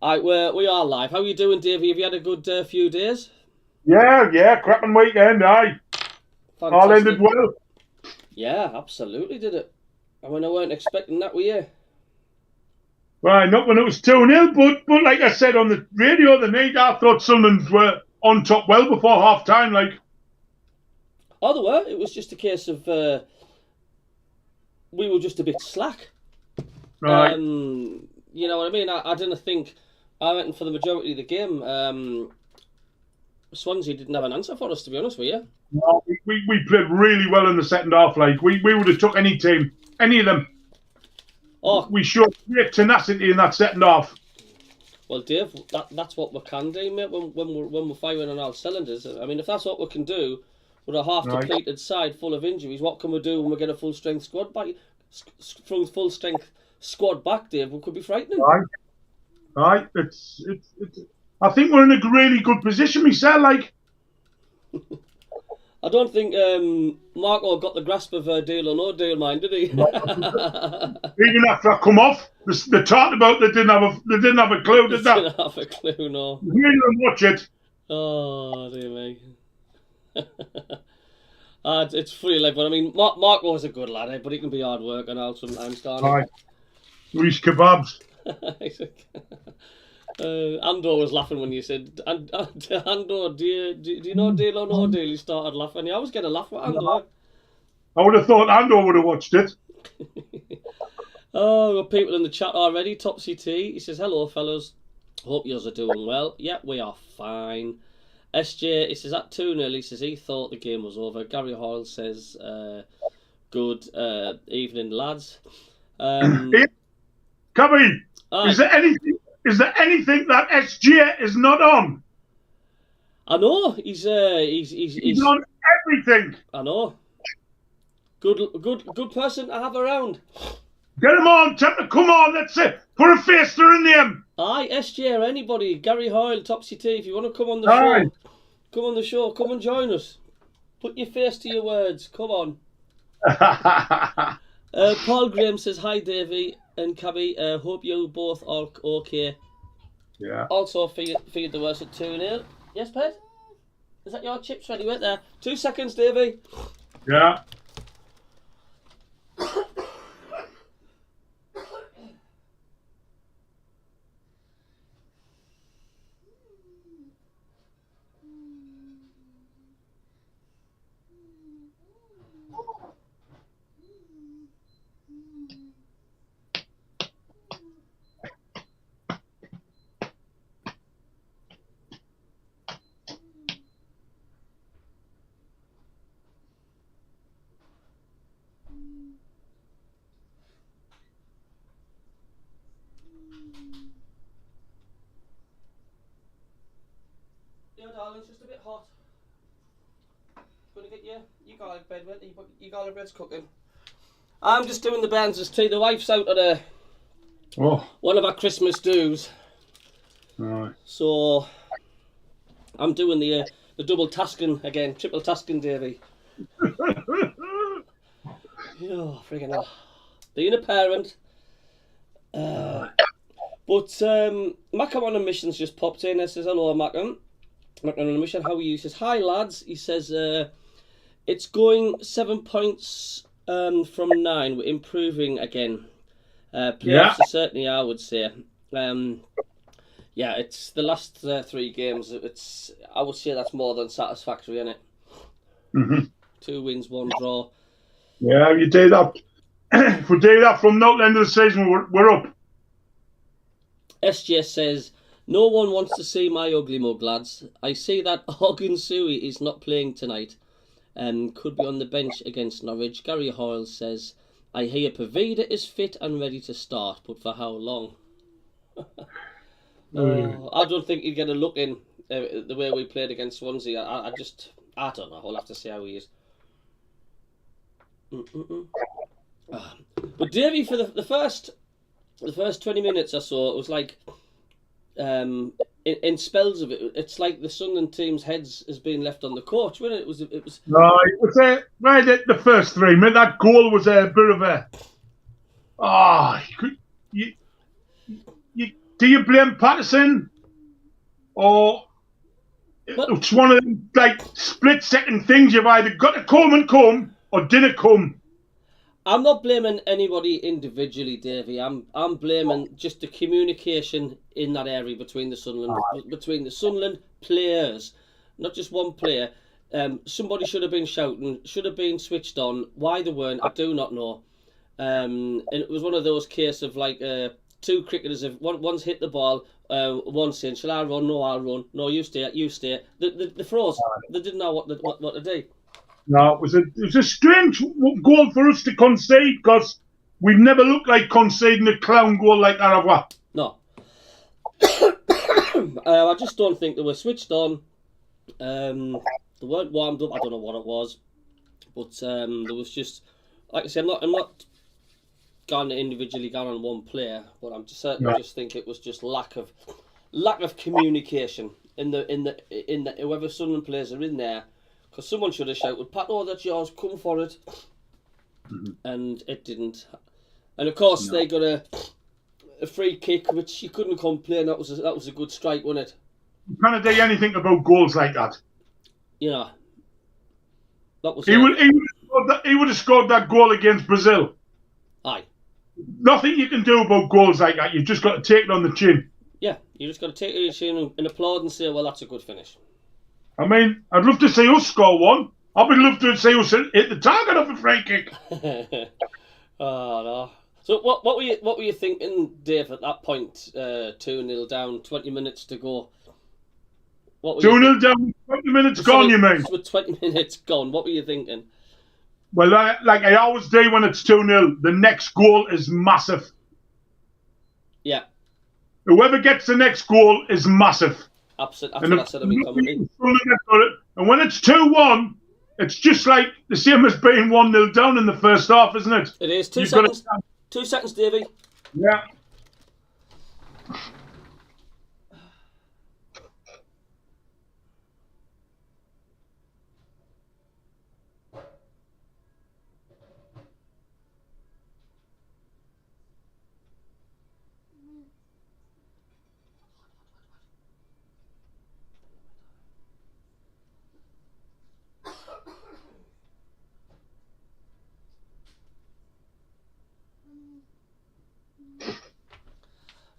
we are live. How are you doing, Davey? Have you had a good few days? Yeah, cracking weekend, aye. Fantastic. All ended well. Yeah, absolutely did it. I mean, I weren't expecting that, were you? Right, not when it was 2-0, but like I said on the radio the night, I thought Sunderland were on top well before half time. Like, oh, they were. It was just a case of we were just a bit slack. right, You know what I mean? I didn't think. I went for the majority of the game. Swansea didn't have an answer for us, to be honest with you. no, we played really well in the second half. Like, we would have took any team, any of them. Oh, we showed great tenacity in that second half. Well, Dave, that's what we can do, mate. When we're firing on all cylinders. I mean, if that's what we can do with a half-depleted side full of injuries, what can we do when we get a full-strength squad back? Full-strength squad back, Dave, it could be frightening. Right. It's. I think we're in a really good position, myself. Like, I don't think Marco got the grasp of deal or no deal, mind, did he? Even after I come off, they talked about they didn't have a clue, did they? Didn't have a clue, no. You didn't watch it. Oh dear me. It's funny, like, but I mean, Marco was a good lad, but he can be hard work and all sometimes, can't he? Right. These kebabs. Andor was laughing when you said, Andor, do you know deal or no deal? He started laughing. I was getting a laugh with Andor. I would have thought Andor would have watched it. Oh, we've got people in the chat already. Topsy T, he says, hello fellas, hope yours are doing well. Yep, we are fine. SJ, he says, at 2-0, he says he thought the game was over. Gary Hoyle says, good evening lads. CABBIE, is there anything that SJ is not on? I know, he's on everything. I know. Good person to have around. Get him on, tell him to come on, that's it. Put a face to her name. Aye, SJ or anybody, Gary Hoyle, Topsy T, if you want to come on the show, come on the show, come and join us. Put your face to your words, come on. Paul Graham says, hi Davey and Cabbie, hope you both are okay. Yeah. Also feed the worst at 2-0. Yes, Pet? Is that your chips ready? Wait there. 2 seconds, Davey. Yeah. Yeah, darling, it's just a bit hot. Gonna get you got a bed ready, but you got a bread's cooking. I'm just doing the Barnes' tea. The wife's out at one of our Christmas do's. Right. So I'm doing the double tasking again, triple tasking, Davey. Oh, friggin' hell. Being a parent. But Mackem on a mission's just popped in and says, hello, Mackem. Mackem on a mission, how are you? He says, hi, lads. He says, it's going 7 points from 9. We're improving again. Playoffs are certainly, I would say. Yeah, it's the last 3 games. I would say that's more than satisfactory, isn't it? Mm-hmm. 2 wins, 1 draw. Yeah, you do that. If we do that from now to the end of the season, we're up. SJ says, no one wants to see my ugly mug, lads. I see that Hogan Sui is not playing tonight and could be on the bench against Norwich. Gary Hoyle says, I hear Pavida is fit and ready to start, but for how long? I don't think he'd get a look in the way we played against Swansea. I don't know. I'll have to see how he is. But Davey, for the first 20 minutes or so, it was like in spells of it. It's like the Sunderland team's heads has been left on the coach, wasn't it? It was. Right at the first 3 minutes. That goal was a bit of a. You do you blame Patterson, or it's one of them like split-second things? You've either got to come and come, or didn't come. I'm not blaming anybody individually, Davey. I'm blaming just the communication in that area between the Sunderland players, not just one player. Somebody should have been shouting, should have been switched on. Why they weren't, I do not know. And it was one of those cases of like two cricketers. If one's hit the ball, one's saying, "Shall I run? No, I'll run. No, you stay. You stay." The froze. They didn't know what to do. No, it was a strange goal for us to concede, because we've never looked like conceding a clown goal like that, have we? No. I just don't think they were switched on. They weren't warmed up. I don't know what it was, but there was just, like I said, I'm not going on one player, but I'm just certainly just think it was just lack of communication in the whoever Sunderland players are in there. Because someone should have shouted, "Pat, oh, that's yours, come for it." And it didn't. And of course, they got a free kick, which you couldn't complain. That was a good strike, wasn't it? You can't do anything about goals like that. Yeah. That was. He would have scored that goal against Brazil. Aye. Nothing you can do about goals like that. You've just got to take it on the chin. Yeah, you just got to take it on the chin and applaud and say, "Well, that's a good finish." I mean, I'd love to see us score one. I'd love to see us hit the target off a free kick. Oh no! So what were you thinking, Dave, at that point? 2-0 down, 20 minutes to go. 2-0 down, 20 minutes gone. You mean? With 20 minutes gone, what were you thinking? Well, like I always do when it's 2-0, the next goal is massive. Yeah. Whoever gets the next goal is massive. Absolutely, that's what I said. And when it's 2-1, it's just like the same as being 1-0 down in the first half, isn't it? It is. 2 seconds. 2 seconds, Davey. Yeah.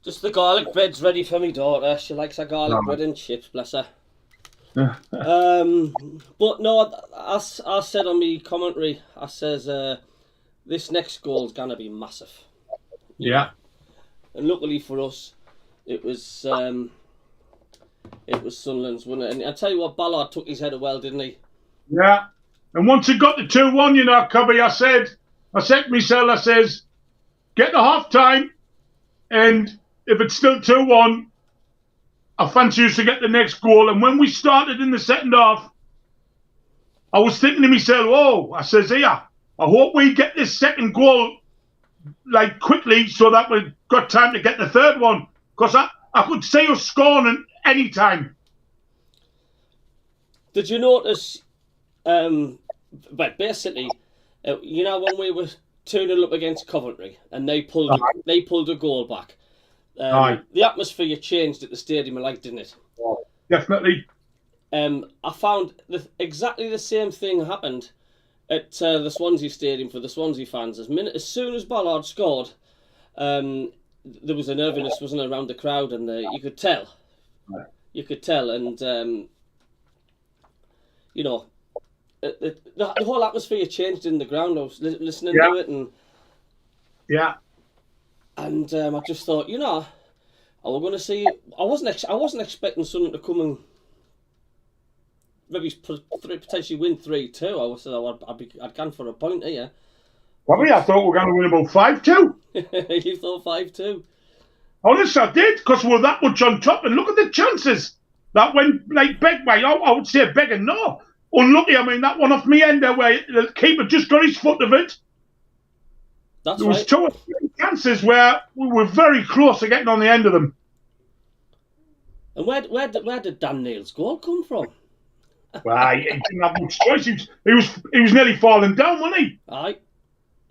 Just the garlic bread's ready for me daughter. She likes her garlic bread and chips, bless her. But no, I said on my commentary, I says this next goal's gonna be massive. Yeah. And luckily for us, it was Sunderland's, wasn't it? And I tell you what, Ballard took his header well, didn't he? Yeah. And once it got to 2-1, you know, Cubby, I said to myself, I says, get to half time, and if it's still 2-1, I fancy us to get the next goal. And when we started in the second half, I was thinking to myself, oh, I says, here, I hope we get this second goal like quickly so that we've got time to get the third one. Because I could see us scoring any time. Did you notice, but basically, you know, when we were 2-0 up against Coventry and they pulled a goal back, the atmosphere changed at the stadium, didn't it? Definitely. I found exactly the same thing happened at the Swansea Stadium for the Swansea fans. As soon as Ballard scored, there was a nervousness, wasn't it, around the crowd, and you could tell. You could tell, and you know, the whole atmosphere changed in the ground. I was listening to it, and and I just thought, you know, we're going to see. I wasn't expecting Sunderland to come and maybe potentially win 3-2. I'd gone for a point here. Probably, I thought we were going to win about 5-2. You thought 5-2? Honestly, I did, because we're that much on top. And look at the chances. That went like I would say begging, no. Unlucky, I mean, that one off me end there where the keeper just got his foot of it. There was 2 or 3 chances where we were very close to getting on the end of them. And where did Dan Neal's goal come from? Well, he didn't have much choice. He was nearly falling down, wasn't he? Aye.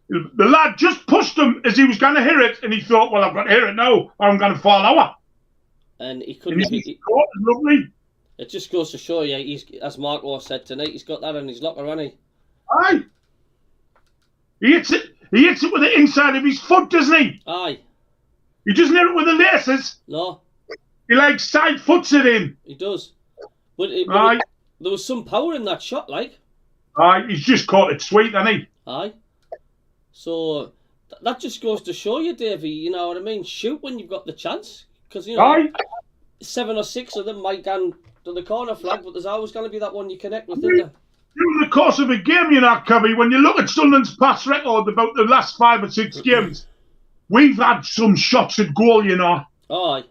The lad just pushed him as he was going to hit it, and he thought, well, I've got to hit it now, or I'm going to fall over. and he And couldn't. he's scored, lovely. It just goes to show you, he's, as Marco said tonight, he's got that in his locker, hasn't he? Aye. He hits it with the inside of his foot, doesn't he? Aye. He doesn't hit it with the laces. No. He like side foots it in. He does. But Aye. there was some power in that shot, like. Aye, he's just caught it sweet, hasn't he? Aye. So that just goes to show you, Davey, you know what I mean? Shoot when you've got the chance. Because, you know, Aye. 7 or 6 of them might go to the corner flag, but there's always going to be that one you connect with, isn't there? During the course of a game, you know, Cabbie, when you look at Sunderland's past record about the last 5 or 6 games, we've had some shots at goal, you know. Aye.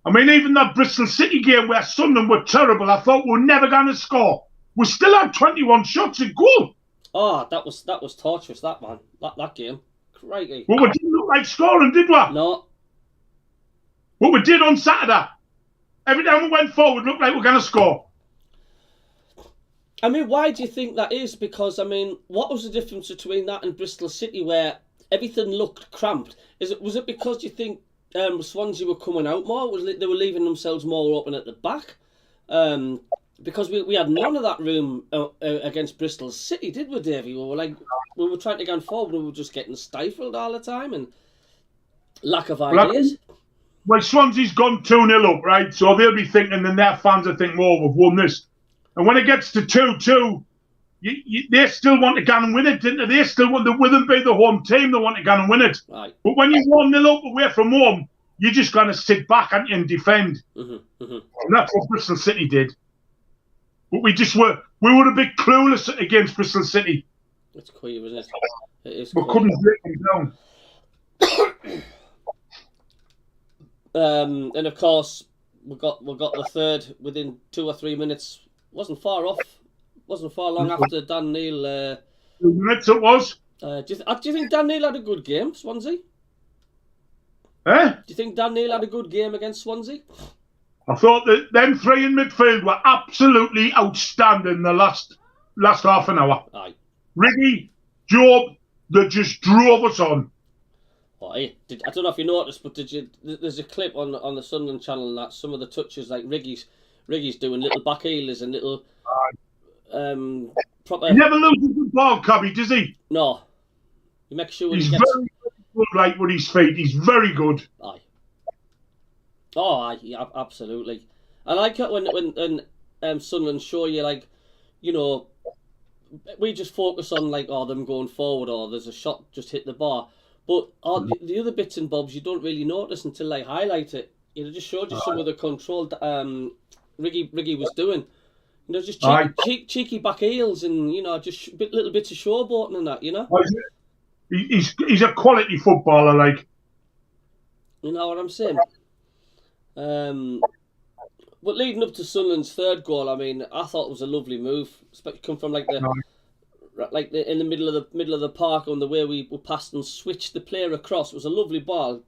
I mean, even that Bristol City game where Sunderland were terrible, I thought we were never going to score. We still had 21 shots at goal. Oh, that was torturous, that man. That game. Crikey. But we didn't look like scoring, did we? No. What we did on Saturday, every time we went forward, looked like we were going to score. I mean, why do you think that is? Because, I mean, what was the difference between that and Bristol City where everything looked cramped? Was it because you think Swansea were coming out more? They were leaving themselves more open at the back? Because we had none of that room against Bristol City, did we, Davey? We were trying to go forward, we were just getting stifled all the time and lack of ideas. Well, Swansea's gone 2-0 up, right? So they'll be thinking, and their fans are thinking, oh, we've won this. And when it gets to 2-2, they still want to go and win it, didn't they? They still want to with them be the home team. They want to go and win it. Right. But when you're 1-0 up away from home, you're just going to sit back and defend. Mm-hmm. And that's what Bristol City did. But we were a bit clueless against Bristol City. It's queer, isn't it? It is We queer. couldn't break them down. And of course, we got the third within 2 or 3 minutes. Wasn't far off. Wasn't far long after Dan Neil. 2 minutes it was. Do you think Dan Neil had a good game, Swansea? Eh? Do you think Dan Neil had a good game against Swansea? I thought that them 3 in midfield were absolutely outstanding the last half an hour. Aye. Riggy, Job, they just drove us on. Oh, I don't know if you noticed, but there's a clip on the Sunderland channel that some of the touches, like Riggy's doing little back heelers and little proper. He never loses the ball, Cabbie, does he? No. He makes sure He's he gets. very, very good, like with his feet. He's very good. Aye. Oh, aye, yeah, absolutely. I like it when Sunderland show you, like, you know, we just focus on like, them going forward, or there's a shot just hit the bar. But the other bits and bobs you don't really notice until they highlight it. You know, just showed you some of the control Riggy was doing. You know, just cheeky back heels and, you know, just little bits of showboating and that, you know. He's a quality footballer, like. You know what I'm saying? But leading up to Sunderland's third goal, I mean, I thought it was a lovely move. Come from in the middle of the park, on the way we passed and switched the player across. It was a lovely ball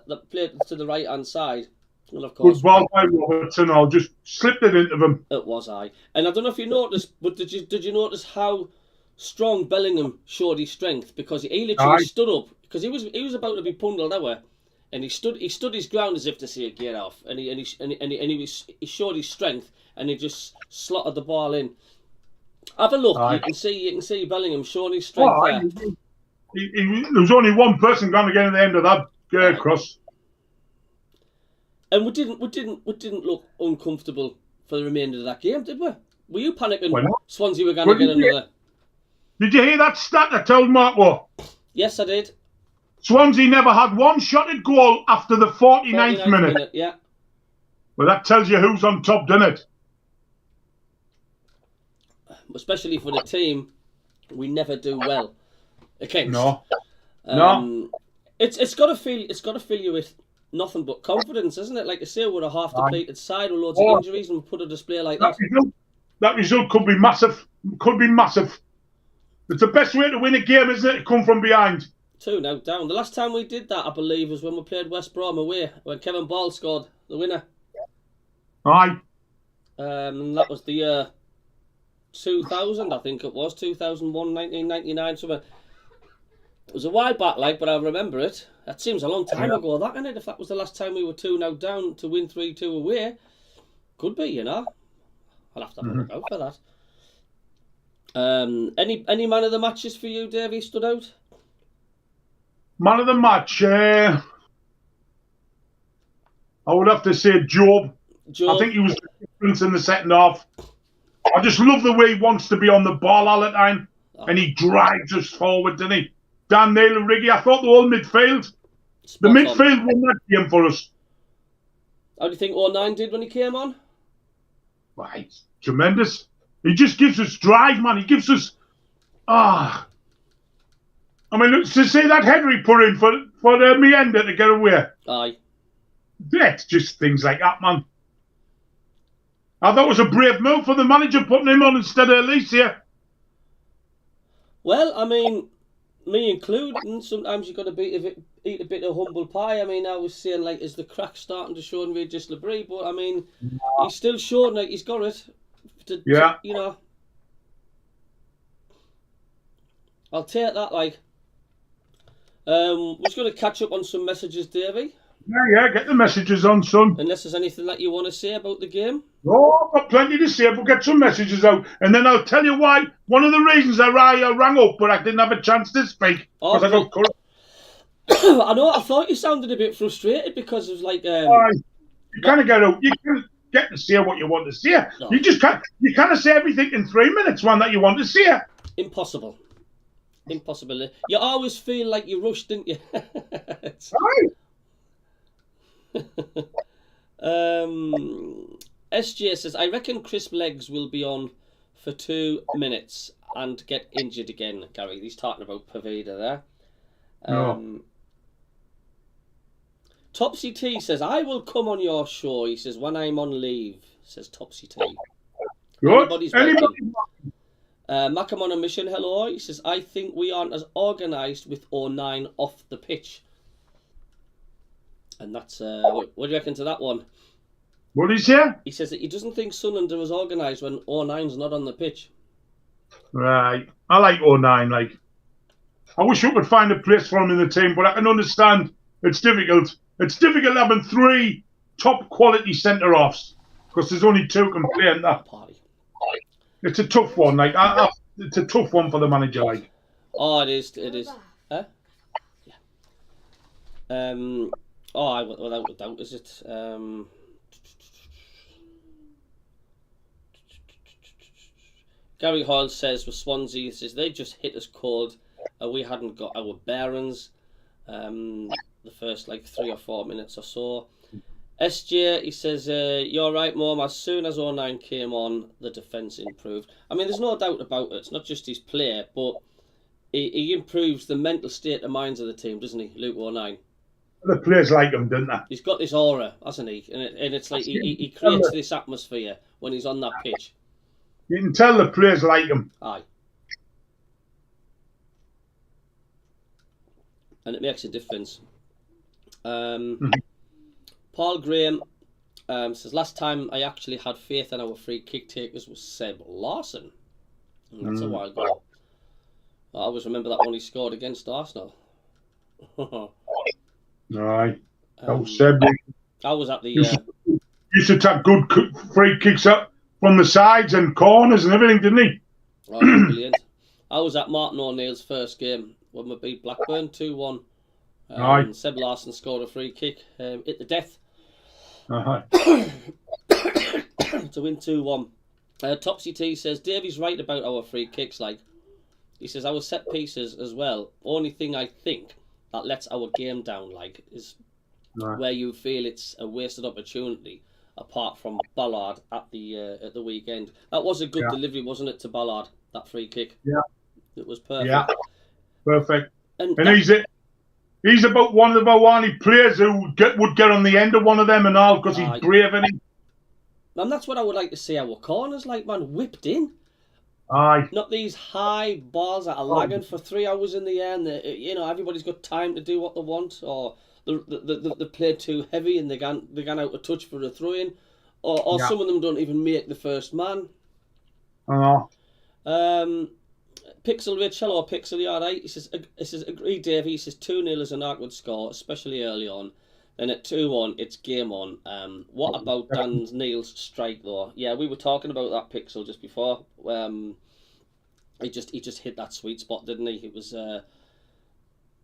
that played to the right hand side. And of course, good ball by Robertson. I'll just slipped it into them. It was and I don't know if you noticed, but did you notice how strong Bellingham showed his strength? Because he literally stood up, because he was about to be pundled away. And he stood his ground as if to say, get off. And he showed his strength, and he just slotted the ball in. Have a look. You can see Bellingham showing his strength there. There was only one person going to get at the end of that cross. And we didn't look uncomfortable for the remainder of that game, did we? Were you panicking Swansea were going to get another? Did you hear that stat I told Mark? Yes, I did. Swansea never had one shot at goal after the 49th minute. Yeah. Well, that tells you who's on top, doesn't it? Especially for the team we never do well against. No. It's got to fill you with nothing but confidence, isn't it? Like I say, we're a half depleted side with loads of injuries, and we put a display like that. That result could be massive. It's the best way to win a game, isn't it? To come from behind. 2-0 down. The last time we did that, I believe, was when we played West Brom away, when Kevin Ball scored the winner. Aye. And that was the year 2000, I think it was, 2001, 1999, something. It was a while back, like, but I remember it. That seems a long time ago, that, innit? If that was the last time we were 2-0 down to win 3-2 away. Could be, you know. I'll have to have a look out for that. Any man of the matches for you, Davey, stood out? Man of the match, I would have to say Job. I think he was the difference in the second half. I just love the way he wants to be on the ball all the time. And he drives us forward, doesn't he? Dan Naylor, Riggy, I thought the whole midfield. The midfield won that game for us. How do you think 09 did when he came on? Right, tremendous. He just gives us drive, man. He gives us... I mean, to see that header he put in for Mienda to get away. Aye. That's just things like that, man. I thought it was a brave move for the manager putting him on instead of Alicia. Well, I mean, me including, sometimes you've got to eat a bit of humble pie. I mean, I was saying, like, is the crack starting to show in Regis Labrie? But, I mean, he's still showing, like, he's got it. To, you know. I'll take that, like. We're just going to catch up on some messages, Davey. Yeah, get the messages on, son. Unless there's anything that you want to say about the game. Oh, I've got plenty to say. We'll get some messages out. And then I'll tell you why. One of the reasons I rang up, but I didn't have a chance to speak. Because I got cut. I know, I thought you sounded a bit frustrated because it was like... you kind of get out. You can get to say what you want to say. No. You just can't. You kind of say everything in 3 minutes, one that you want to say. Impossible. You always feel like you rushed, didn't you? Right. SJ says, I reckon Crisp Legs will be on for 2 minutes and get injured again, Gary. He's talking about Pavida there. No. Topsy T says, I will come on your show. He says, when I'm on leave, says Topsy T. Good. Anybody? MACKEM on a mission, hello. He says, I think we aren't as organised with 09 off the pitch. And that's, what do you reckon to that one? What is he? He says that he doesn't think Sunderland are as organised when 09's not on the pitch. Right. I like 09, like. I wish we could find a place for him in the team, but I can understand it's difficult. It's difficult having 3 top quality centre-offs because there's only 2 can play in that. Party. It's a tough one, like. It's a tough one for the manager, like. Oh, it is. Huh? Yeah. Without a doubt, is it? Gary Hoyle says with Swansea, he says they just hit us cold. We hadn't got our bearings. The first 3 or 4 minutes or so. SJ, he says, you're right, Mom. As soon as 09 came on, the defence improved. I mean, there's no doubt about it. It's not just his play, but he improves the mental state of minds of the team, doesn't he, Luke 09? The players like him, don't they? He's got this aura, hasn't he? And it's like he creates this atmosphere when he's on that pitch. You can tell the players like him. Aye. And it makes a difference. Paul Graham says, last time I actually had faith in our free kick takers was Seb Larson. And that's a while ago. I always remember that one he scored against Arsenal. Aye. Seb. I was at the... used to take good free kicks up from the sides and corners and everything, didn't he? Oh, brilliant. I was at Martin O'Neill's first game when we beat Blackburn 2-1. Seb Larson scored a free kick, hit the death. To win 2-1. Topsy T says, Davey's right about our free kicks, like. He says, our set pieces as well. Only thing I think that lets our game down, like, is where you feel it's a wasted opportunity, apart from Ballard at the weekend. That was a good delivery, wasn't it, to Ballard, that free kick? Yeah. It was perfect. Yeah, perfect. And he's about one of our only players who would get on the end of one of them and all because he's brave, isn't he? And that's what I would like to see our corners, like, man, whipped in. Aye. Not these high balls that are lagging for 3 hours in the air and everybody's got time to do what they want, or they play too heavy and they gone out of touch for a throw-in, or some of them don't even make the first man. Pixel Rich, hello Pixel, you alright? He says, agree Davey, he says 2-0 is an awkward score, especially early on. Then at 2-1, it's game on. What about Dan Neil's strike though? Yeah, we were talking about that Pixel just before. He just hit that sweet spot, didn't he?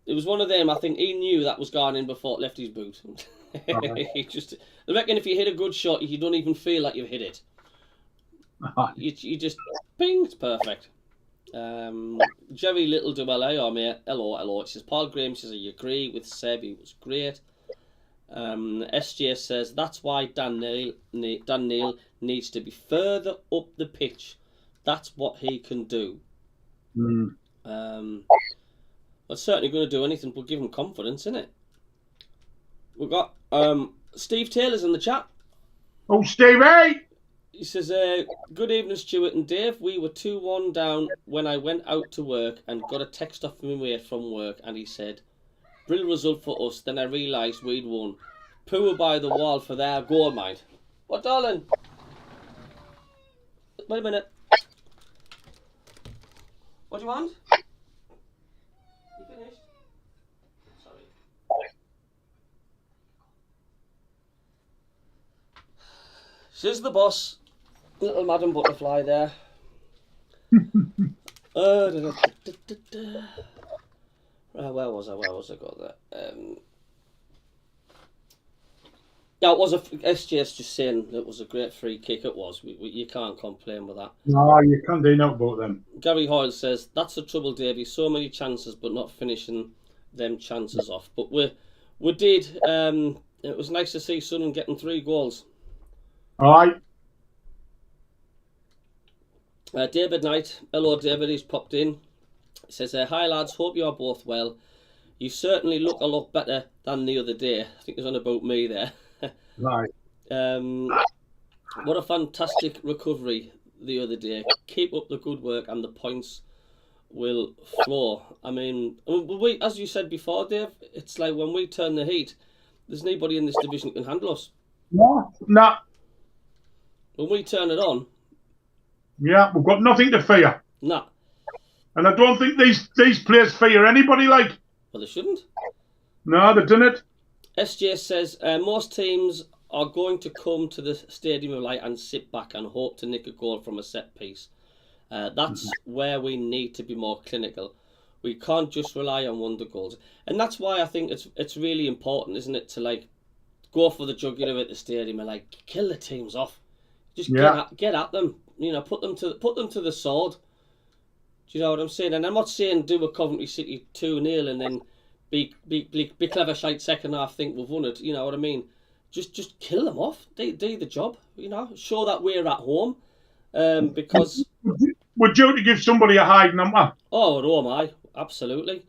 It was one of them. I think he knew that was going in before it left his boot. I reckon if you hit a good shot, you don't even feel like you've hit it. You just ping, it's perfect. Jerry Little Dwell, mate. Hello. It says Paul Graham says I agree with Seb. He was great. SJ says that's why Dan Neil needs to be further up the pitch. That's what he can do. That's certainly going to do anything but give him confidence, isn't it? We've got Steve Taylor's in the chat. Oh, Stevie! He says, good evening, Stuart and Dave. We were 2-1 down when I went out to work and got a text off my mate from work, and he said, brilliant result for us. Then I realised we'd won. Poor by the wall for their goal, mate. What, darling? Wait a minute. What do you want? You finished? Sorry. She's the boss. Little Madam Butterfly there. Where was I got that? Yeah, it was SJ's just saying it was a great free kick. It was. You can't complain with that. No, you can't do nothing about them. Gary Hoyle says that's the trouble, Davey. So many chances, but not finishing them chances off. But we did. It was nice to see Sunderland getting 3 goals. All right. David Knight, hello David, he's popped in. He says, hi lads, hope you are both well. You certainly look a lot better than the other day. I think it was on about me there. Right. What a fantastic recovery the other day. Keep up the good work and the points will flow. I mean, we, as you said before, Dave, it's like when we turn the heat, there's nobody in this division who can handle us. No. When we turn it on, yeah, we've got nothing to fear. Nah. And I don't think these players fear anybody, like. Well, they shouldn't. No, they've done it. SJ says, most teams are going to come to the Stadium of Light and sit back and hope to nick a goal from a set piece. That's where we need to be more clinical. We can't just rely on wonder goals. And that's why I think it's really important, isn't it, to like go for the jugular at the stadium and like kill the teams off. Just get at them. You know, put them to the sword. Do you know what I'm saying? And I'm not saying do a Coventry City 2-0 and then be clever shite second half, think we've won it. You know what I mean? Just kill them off. Do the job. You know, show that we're at home. Because we're due to give somebody a high number. Oh, am I? Absolutely.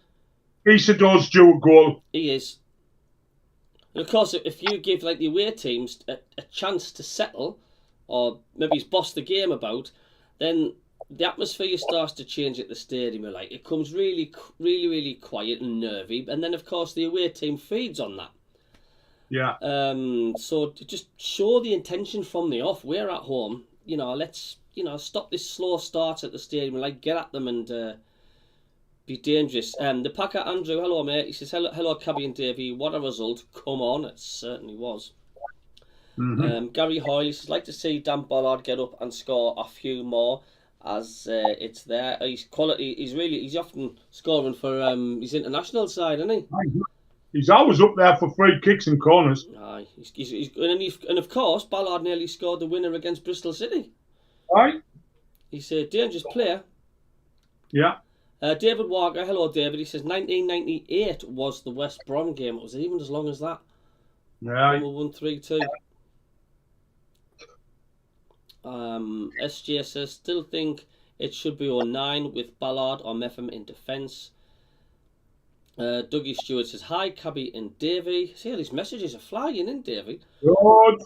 Isadore's due a goal. He is. And of course, if you give like the away teams a chance to settle, or maybe he's bossed the game about, then the atmosphere starts to change at the stadium. Like it comes really quiet and nervy, and then of course the away team feeds on that. Yeah. So to just show the intention from the off. We're at home. You know, let's stop this slow start at the stadium. Like get at them and be dangerous. The Packer Andrew, hello mate. He says hello Cabbie and Davey. What a result! Come on, it certainly was. Gary Hoyle says, like to see Dan Ballard get up and score a few more as it's there. He's quality. He's often scoring for his international side, isn't he? He's always up there for free kicks and corners. Aye, and of course Ballard nearly scored the winner against Bristol City. Right. He's a dangerous player. Yeah. David Walker, hello David. He says 1998 was the West Brom game. It was even as long as that. Yeah. We won 3-2. SJ says, still think it should be 09 with Ballard or MACKEM in defence. Dougie Stewart says, hi Cabbie and Davey. See how these messages are flying in, Davey. Good.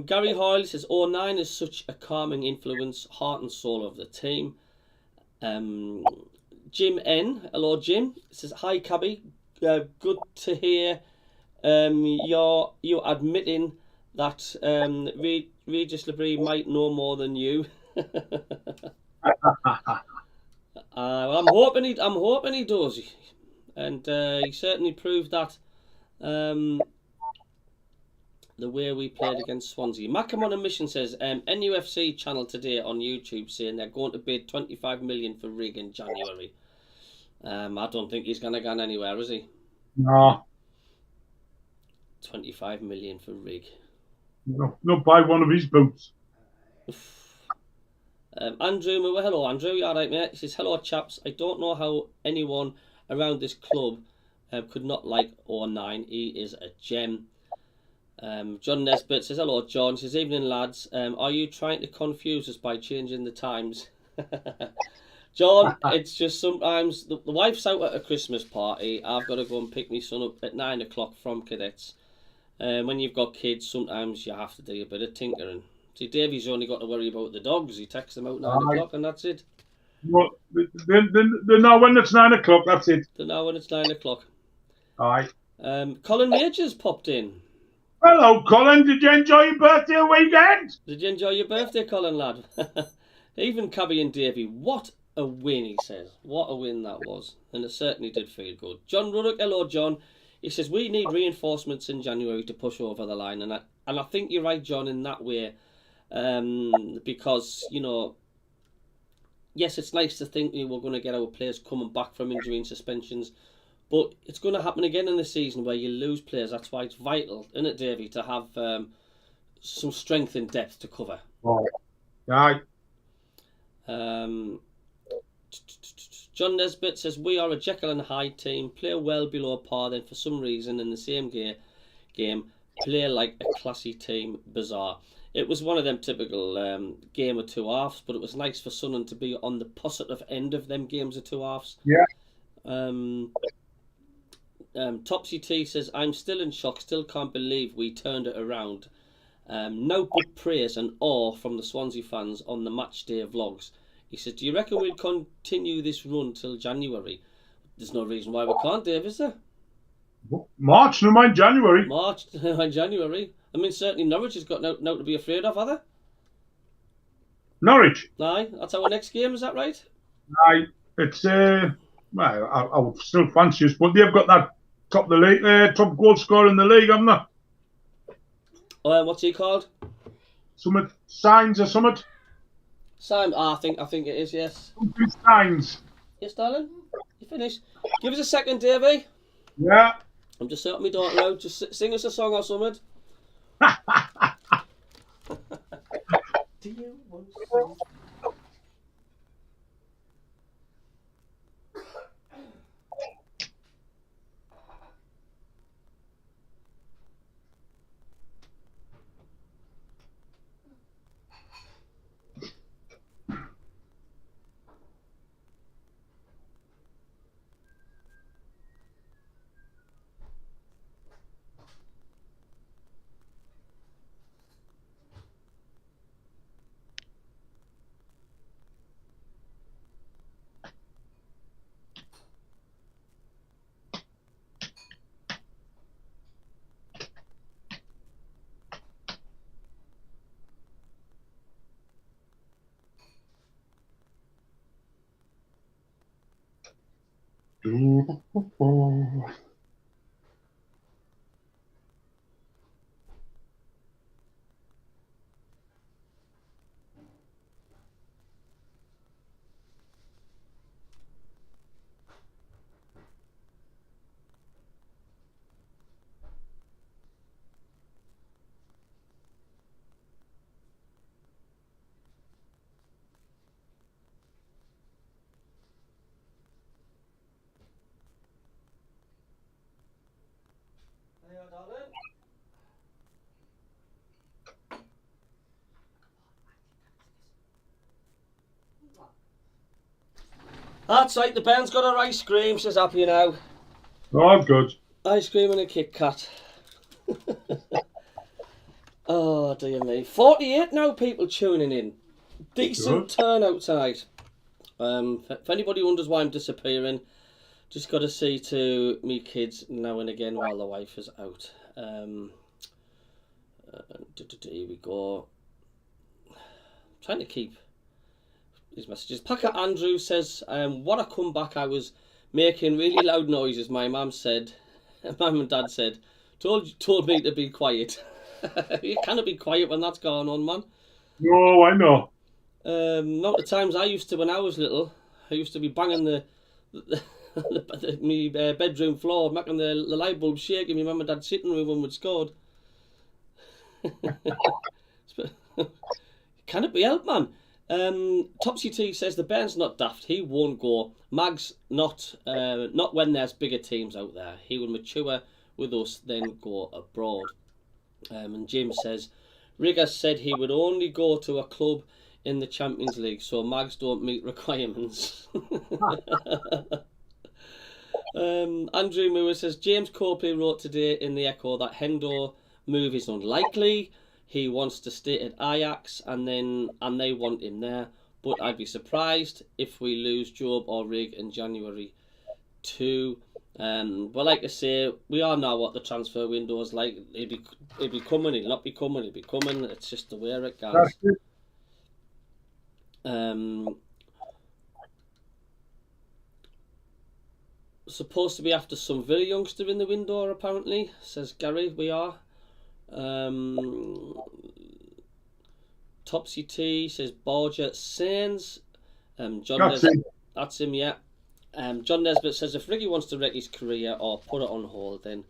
Gary Hoyle says, 09 is such a calming influence, heart and soul of the team. Jim N, hello Jim, says, hi Cabbie. Good to hear you're admitting that Regis Labrie might know more than you. Well, I'm hoping he does, and he certainly proved that. The way we played against Swansea. MACKEM on a mission says, NUFC channel today on YouTube saying they're going to bid 25 million for Rig in January. I don't think he's going to go anywhere, is he? No. 25 million for Rig. No, not buy one of his boots. Andrew, well, hello Andrew, you alright mate? He says, hello chaps, I don't know how anyone around this club could not like 09. He is a gem. John Nesbitt says, hello John. He says, evening lads, are you trying to confuse us by changing the times? John, it's just sometimes the wife's out at a Christmas party. I've got to go and pick my son up at 9 o'clock from cadets. When you've got kids, sometimes you have to do a bit of tinkering. See, Davey's only got to worry about the dogs. He texts them out 9 o'clock and that's it. Well, they know when it's 9 o'clock, that's it. They know when it's 9 o'clock. Aye. Colin Majors popped in. Hello, Colin. Did you enjoy your birthday weekend? Did you enjoy your birthday, Colin, lad? Even Cabbie and Davey, what a win, he says. What a win that was. And it certainly did feel good. John Ruddock, hello, John. He says, we need reinforcements in January to push over the line. And I think you're right, John, in that way. Because, you know, yes, it's nice to think we're going to get our players coming back from injury and suspensions. But it's going to happen again in the season where you lose players. That's why it's vital, isn't it, Davey, to have some strength and depth to cover. Oh, aye. John Nesbitt says, we are a Jekyll and Hyde team, play well below par, then for some reason in the same game, play like a classy team. Bizarre. It was one of them typical game of two halves, but it was nice for Sunderland to be on the positive end of them games of two halves. Yeah. Topsy T says, I'm still in shock, still can't believe we turned it around. No but praise and awe from the Swansea fans on the match day vlogs. He says, do you reckon we'll continue this run till January? There's no reason why we can't, Dave, is there? March, no mind January. March, no mind January. I mean, certainly Norwich has got no to be afraid of, have they? Norwich. Aye, that's our next game, is that right? Aye, it's well, I would still fancy us, but they've got that top of the league, top goal scorer in the league, haven't they? What's he called? Summit Signs or Summit? Sam, I think it is, yes. Signs. Yes, darling. You finished? Give us a second, Davey. Yeah. I'm just sorting my daughter out. Just sing us a song or something. Do you want to? That's right, the band's got her ice cream, she's happy now. Oh, good. Ice cream and a Kit Kat. Oh, dear me. 48 now people tuning in. Decent turnout tonight. If anybody wonders why I'm disappearing, just got to see to me kids now and again while the wife is out. Here we go. Trying to keep his messages. Packer Andrew says, what a comeback. I was making really loud noises. My mum and dad said, told me to be quiet. You cannot be quiet when that's going on, man. No, I know. Not the times I used to when I was little. I used to be banging my bedroom floor, making the light bulb shaking. My mum and dad sitting room when we'd scored. Can it be helped, man? Topsy T says the Bairn's not daft. He won't go. Mag's not when there's bigger teams out there. He will mature with us, then go abroad. And Jim says Rigger said he would only go to a club in the Champions League, so Mags don't meet requirements. Andrew Moore says James Copley wrote today in the Echo that Hendo move is unlikely. He wants to stay at Ajax and they want him there. But I'd be surprised if we lose Job or Rig in January too. But like I say, we all know what the transfer window is like. He'll be coming, he'll not be coming, he'll be coming. It's just the way it goes. Supposed to be after some Villa youngster in the window, apparently, says Gary. We are. Topsy T says Borgia Sains. That's him, yeah. John Nesbitt says if Riggy wants to wreck his career or put it on hold, then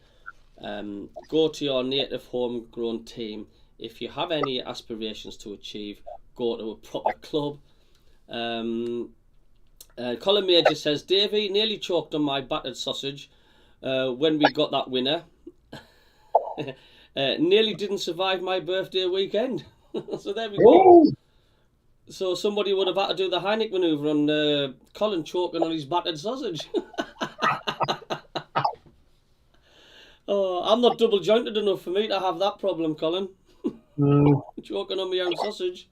go to your native homegrown team. If you have any aspirations to achieve, go to a proper club. Colin Major says Davey nearly choked on my battered sausage when we got that winner. Nearly didn't survive my birthday weekend. So there we go. Oh. So somebody would have had to do the Heineck manoeuvre on Colin choking on his battered sausage. Oh, I'm not double jointed enough for me to have that problem, Colin. Choking on my own sausage.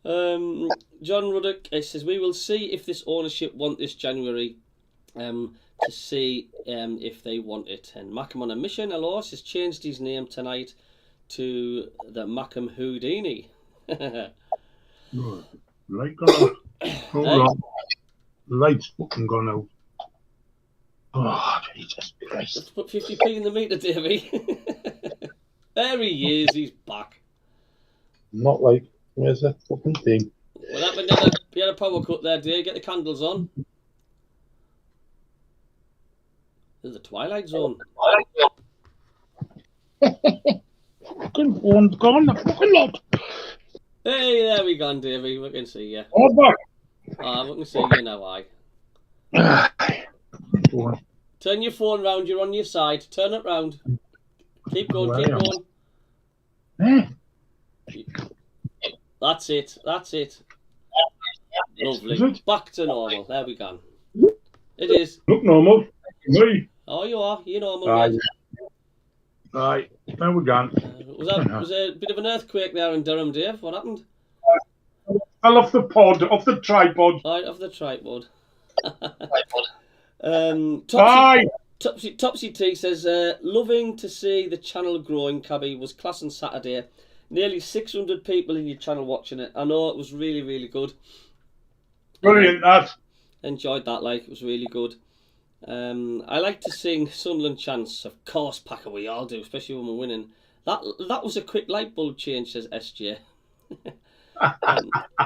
John Ruddock says we will see if this ownership want this January to see if they want it. And MACKEM on a mission. Alois has changed his name tonight to the MACKEM Houdini. Light gone out. Hold on. The light's fucking gone out. Oh, Jesus Christ. Let's put 50p in the meter, Davey. There he is, he's back. Not like, where's that fucking thing? Well, that you had a power cut there, Dave. Get the candles on. There's the Twilight Zone. Fucking phone's gone, the fucking lot. Hey, there we go, Davey. We can see you. Oh, back. We can see you now, Turn your phone round, you're on your side. Turn it round. Keep going, keep going. That's it. Lovely. It? Back to normal. There we go. It is. Look normal. Me. Oh, you are. You're normal. Aye. There we go. Was there a bit of an earthquake there in Durham, Dave? What happened? Fell off the pod, off the tripod. Right, off the tripod. Topsy T says, loving to see the channel growing, Cabbie. Was class on Saturday. Nearly 600 people in your channel watching it. I know it was really, really good. Brilliant, that. Enjoyed that, it was really good. I like to sing Sunderland chants. Of course, Packer, we all do, especially when we're winning. That was a quick light bulb change, says SJ.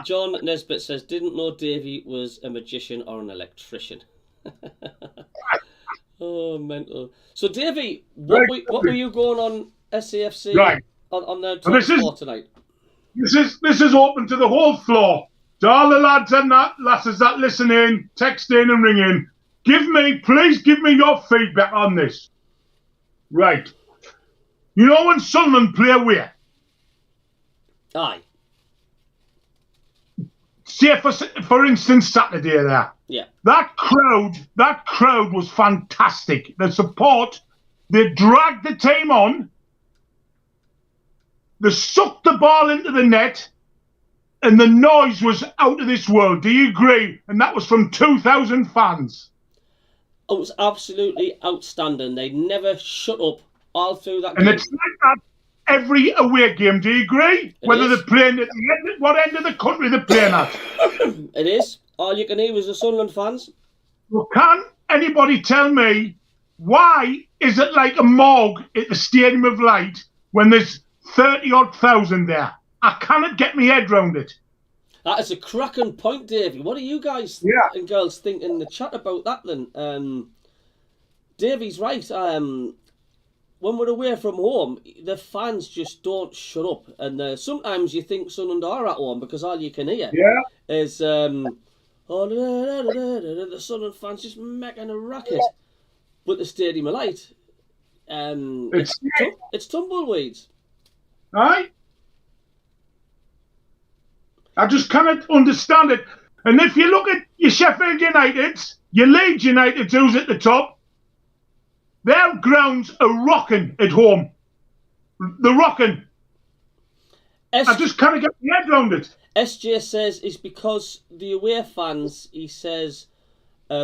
John Nesbitt says, didn't know Davey was a magician or an electrician. Oh, mental. So, Davey, what were you going on SAFC on the top floor tonight? This is open to the whole floor. To all the lads and lasses that listen in, text in and ring in. Please give me your feedback on this. Right. You know when Sunderland play away? Aye. Say for instance Saturday there. Yeah. That crowd was fantastic. The support, they dragged the team on, they sucked the ball into the net, and the noise was out of this world. Do you agree? And that was from 2,000 fans. It was absolutely outstanding. They never shut up all through that and game. it's like that. every away game. Do you agree? Whether they're playing at what end of the country they're playing at. It is. All you can hear is the Sunderland fans. Well, can anybody tell me why is it like a morgue at the Stadium of Light when there's 30-odd thousand there? I cannot get my head round it. That is a cracking point, Davey. What do you guys and girls think in the chat about that then? Davey's right. When we're away from home, the fans just don't shut up. And sometimes you think Sunderland are at home because all you can hear is the Sunderland fans just making a racket. But the Stadium of Light, it's tumbleweeds. Aye. I just cannot understand it. And if you look at your Sheffield Uniteds, your Leeds United, who's at the top, their grounds are rocking at home. They're rocking. I just can't get my head around it. SJ says it's because the away fans, he says,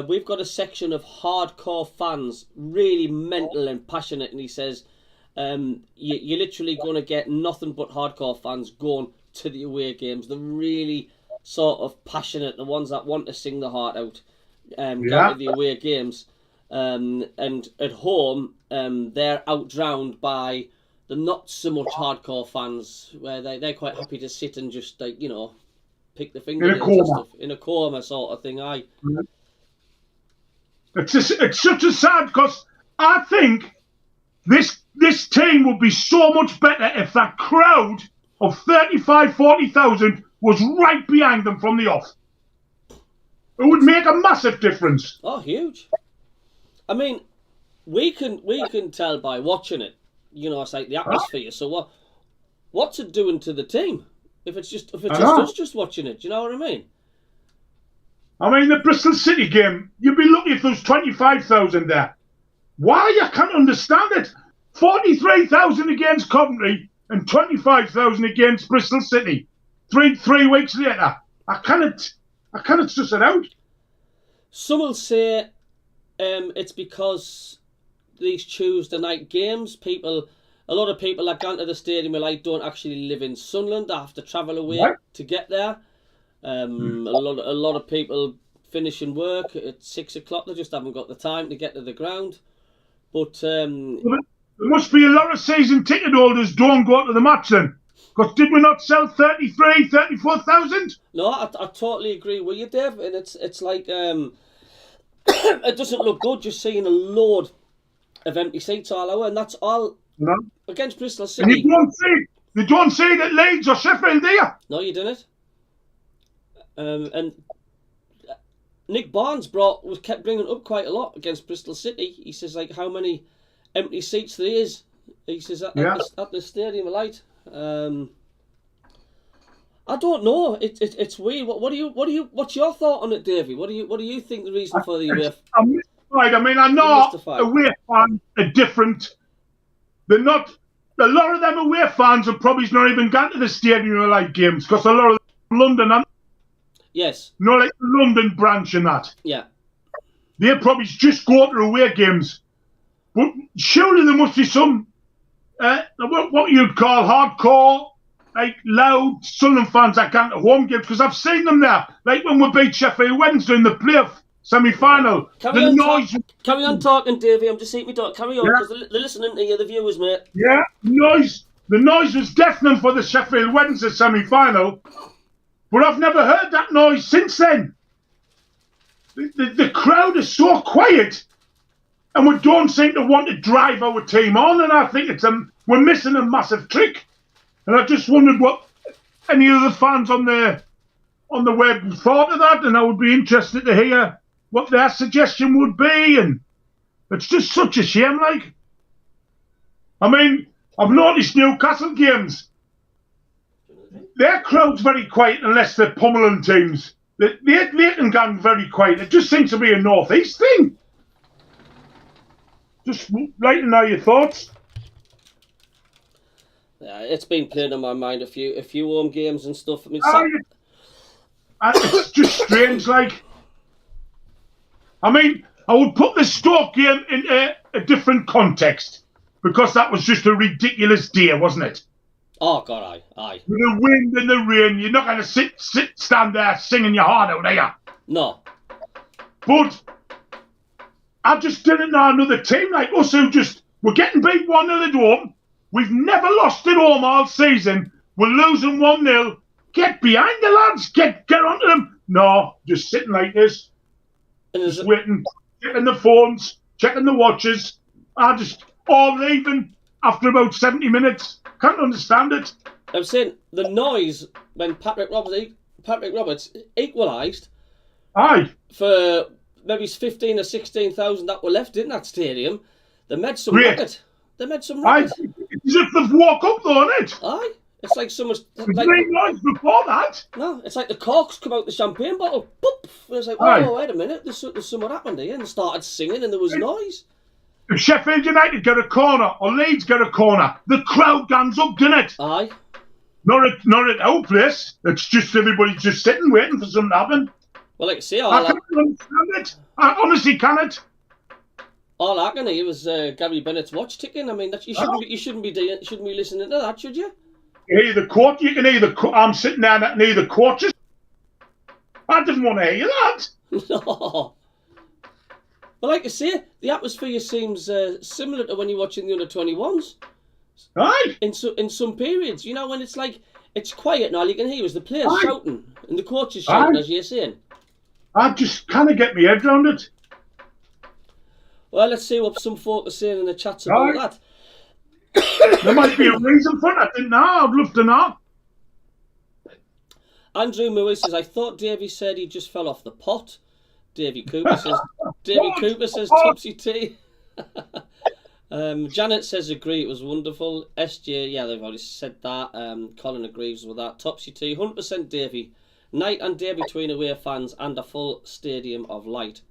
we've got a section of hardcore fans, really mental and passionate, and he says, you're literally going to get nothing but hardcore fans going to the away games. They're really sort of passionate, the ones that want to sing the heart out, going to the away games. And at home, they're outdrowned by the not so much hardcore fans, where they're quite happy to sit and just, like, you know, pick the fingernails and stuff. In a coma sort of thing, aye. It's such a sad, because I think this team would be so much better if that crowd of 40,000 was right behind them from the off. It would make a massive difference. Oh, huge. I mean, we can tell by watching it, you know, it's like the atmosphere. So what's it doing to the team if it's just us just watching it? Do you know what I mean? I mean, the Bristol City game, you'd be lucky if there was 25,000 there. Why? I can't understand it. 43,000 against Coventry and 25,000 against Bristol City. Three weeks later, I cannot suss it out. Some will say it's because these Tuesday night games, a lot of people that go to the Stadium of Light don't actually live in Sunderland. They have to travel away to get there. A lot of people finishing work at 6 o'clock. They just haven't got the time to get to the ground. But there must be a lot of season ticket holders don't go to the match then. Because did we not sell 34,000? No, I totally agree with you, Dave. And it's like it doesn't look good just seeing a load of empty seats all over, and that's all against Bristol City. And you don't see that Leeds or Sheffield, do you? No, you didn't. And Nick Barnes kept bringing it up quite a lot against Bristol City. He says, like, how many empty seats there is. He says at the Stadium of Light. I don't know. It's weird. What's your thought on it, Davey? What do you think the reason for the away? I'm mystified. I mean, I know away fans are different. They're not. A lot of them away fans have probably not even gone to the Stadium of Light games because a lot of them are London. Yes. No, like the London branch and that. Yeah. They probably just go to away games. But surely there must be some, what you'd call hardcore, like loud Sunderland fans that can't home games, because I've seen them there. Like when we beat Sheffield Wednesday in the playoff semi-final. Carry on talking, Davey. I'm just eating my dog. Carry on, because they're listening to you, the viewers, mate. Yeah, the noise was deafening for the Sheffield Wednesday semi-final. But I've never heard that noise since then. The crowd is so quiet, and we don't seem to want to drive our team on. And I think we're missing a massive trick. And I just wondered what any other fans on the web thought of that, and I would be interested to hear what their suggestion would be. And it's just such a shame. Like, I mean, I've noticed Newcastle games. Their crowd's very quiet unless they're pummeling teams. They can go very quiet. It just seems to be a northeast thing. Just like to know your thoughts. Yeah, it's been playing on my mind a few home games and stuff. I mean, it's just strange. Like, I mean, I would put the Stoke game in a different context. because that was just a ridiculous day, wasn't it? Oh, God, aye. With the wind and the rain, you're not going to stand there singing your heart out, are you? No. But I just didn't know another team like us who we're getting beat 1-0 at home. We've never lost at home all season. We're losing 1-0. Get behind the lads. Get onto them. No, just sitting like this. Just waiting, checking the phones, checking the watches. All leaving after about 70 minutes. Can't understand it. I'm saying the noise when Patrick Roberts equalised. Aye. For maybe 15 or 16,000 that were left in that stadium. They made some racket. They made some racket. Aye. It's as if they've walked up though, isn't it? Aye. It's like so much. Like, noise before that. No, it's like the corks come out the champagne bottle. Boop! And it's like, oh, wait a minute, there's something happened here. And they started singing and there was noise. If Sheffield United get a corner or Leeds get a corner, the crowd guns up, doesn't it? Aye. Not at our place. It's just everybody just sitting waiting for something to happen. Well, like I say, I can't understand it. I honestly cannot. All I can hear was Gary Bennett's watch ticking. I mean, that you shouldn't be listening to that, should you? You hear the quote. You can hear the. I'm sitting there and I can hear the coaches. I didn't want to hear that. No. But like I say, the atmosphere seems similar to when you're watching the under-21s. Aye. In some periods, you know, when it's like it's quiet and all you can hear is the players shouting and the coaches shouting, as you're saying. I just kind of get my head around it. Well, let's see what some folk are saying in the chats about that. There might be a reason for it. I didn't know. I'd love to know. Andrew Murray says, I thought Davey said he just fell off the pot. Davey Cooper says Topsy T. Janet says agree, it was wonderful. SJ, yeah, they've already said that. Colin agrees with that. Topsy T, 100% Davey. Night and day between away fans and a full stadium of light.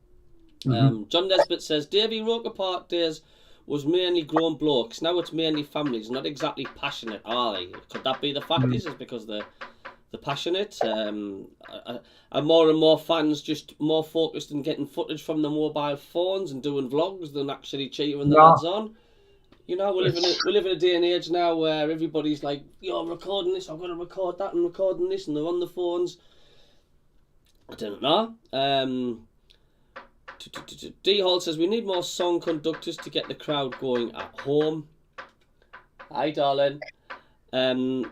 John Nesbitt says Davey Roker Park days was mainly grown blokes. Now it's mainly families, not exactly passionate, are they? Could that be the fact? Is it because they're passionate? Are more and more fans just more focused on getting footage from the mobile phones and doing vlogs than actually cheering the lads on? You know, we live in a day and age now where everybody's like, yo, I'm recording this, I'm going to record that, and recording this, and they're on the phones. I don't know. D Hall says we need more song conductors to get the crowd going at home. Hi, darling. Tony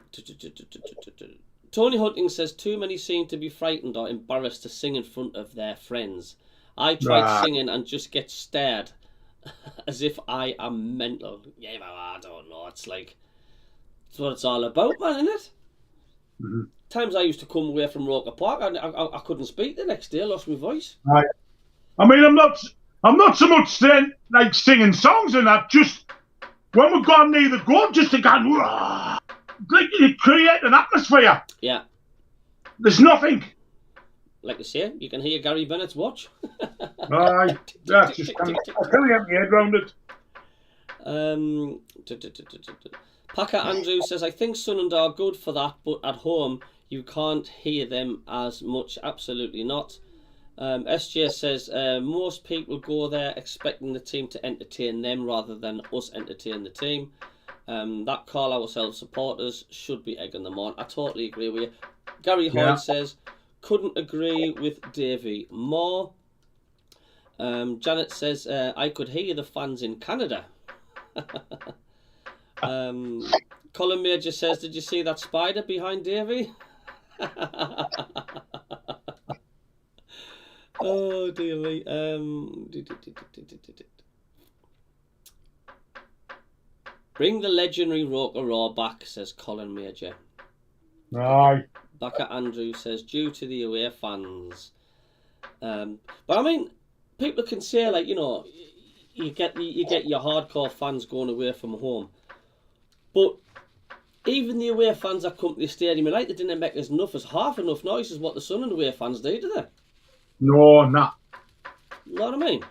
Hunting says too many seem to be frightened or embarrassed to sing in front of their friends. I tried singing and just get stared as if I am mental. Yeah, well, I don't know. It's like it's what it's all about, man, isn't it? Times I used to come away from Roker Park, I couldn't speak the next day. I lost my voice. Right. I mean, I'm not so much saying like singing songs and that. Just when we've gone near the goal, just to go, like you create an atmosphere. Yeah. There's nothing. Like I say, you can hear Gary Bennett's watch. Aye. That's just I can't get my head around it. Packer Andrew says, I think Sunderland are good for that, but at home you can't hear them as much. Absolutely not. SJ says, most people go there expecting the team to entertain them rather than us entertain the team. That call ourselves supporters should be egging them on. I totally agree with you. Gary Hoyd says, couldn't agree with Davey more. Janet says, I could hear the fans in Canada. Colin Major says, did you see that spider behind Davey? Oh dear me. Bring the legendary Roker Raw back, says Colin Major. Aye. Back at Andrew says, due to the away fans. But I mean, people can say, like, you know, you get your hardcore fans going away from home. But even the away fans that come to the stadium, like, they didn't make as half enough noise as what the Sunderland away fans do they? No, nah. You know what I mean?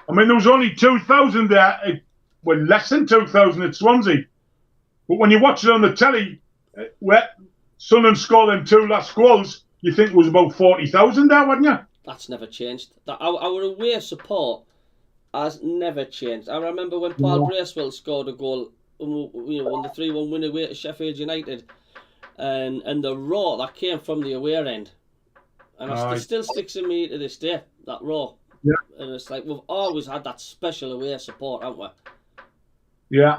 I mean, there was only 2,000 there, well, less than 2,000 at Swansea. But when you watch it on the telly, where Sunderland scored them 2 last goals, you think it was about 40,000 there, wouldn't you? That's never changed. Our away support has never changed. I remember when Paul Bracewell scored a goal, won the 3-1 win away to Sheffield United, and the roar that came from the away end, and it still sticks in me to this day, that roar. Yeah. And it's like we've always had that special away support, haven't we? Yeah,